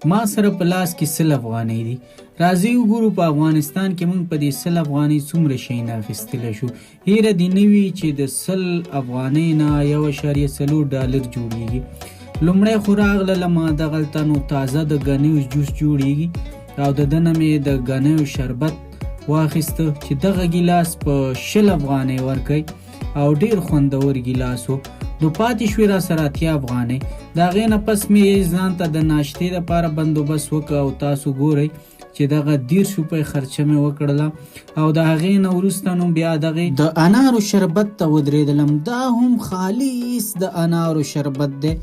ما سره په لاس کې 100 افغانۍ دي. راځئ وګورو په افغانستان کې موږ په دې 100 افغانۍ څومره شیان اخیستلی شو. هیره دې نه وي چې د 100 افغانۍ نه 1.4 ډالر جوړیږي. لومړی خو راغلله ما دغلته نو تازه د ګنیو جوس جوړیږي او د ده نه مې د ګنیو شربت واخیسته چې دغه ګیلاس په 20 افغانۍ ورکوي او ډیر خوندور ګیلاس و. نو پاتې شوې را سره 80 افغانۍ. د هغې نه پس مې ځان ته د ناشتې دپاره بندوبست وکړه او تاسو ګورئ چې دغه 10 روپۍ خرچه مې وکړله او د هغې نه وروسته نو بیا دغې د انارو شربت ته ودرېدلم. دا هم خالص د انارو شربت دی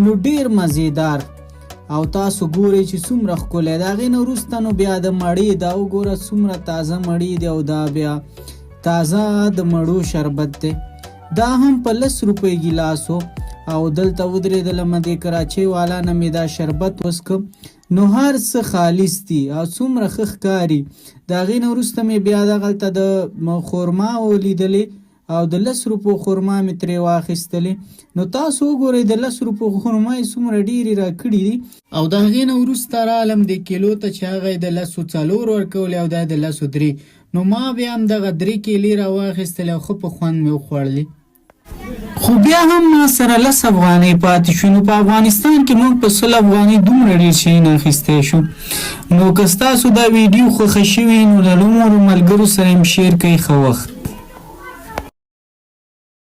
نو ډیر مزیدار او تاسو ګورئ چې څومره ښکلی. د هغې نه وروسته نو بیا د مڼې دا وګوره څومره تازه مڼې دی او دا بیا تازه د مڼو شربت دی. دا هم په 10 روپۍ ګیلاس و او دلته ودرېدلم د کراچۍ والا نه مې دا شربت وڅکه. نو هر څه خالص دي او څومره ښه ښکاري. د هغې نه وروسته مې بیا دغلته د خرما ولیدلې او د 10 روپو خرما مې ترې واخیستلې. نو تاسو وګورئ د 10 روپو خرما یې څومره ډېرې راکړي دي او د هغې نه وروسته رالم د کیلو ته چې هغه یې د 10 4 ورکولې او دا د 10 3. نو ما بیا هم دغه 3 کیلې راواخیستلې او ښه په خوند مې وخوړلې. خو بیا هم ما سره 10 افغانۍ پاتې شو. نو په افغانستان کې موږ په 100 افغانۍ دومره ډېر شیان اخیستی شو. نو که ستاسو دا ویډیو خوښه شوې نو له نورو ملګرو سره یې شیر کړئ. ښه وخت.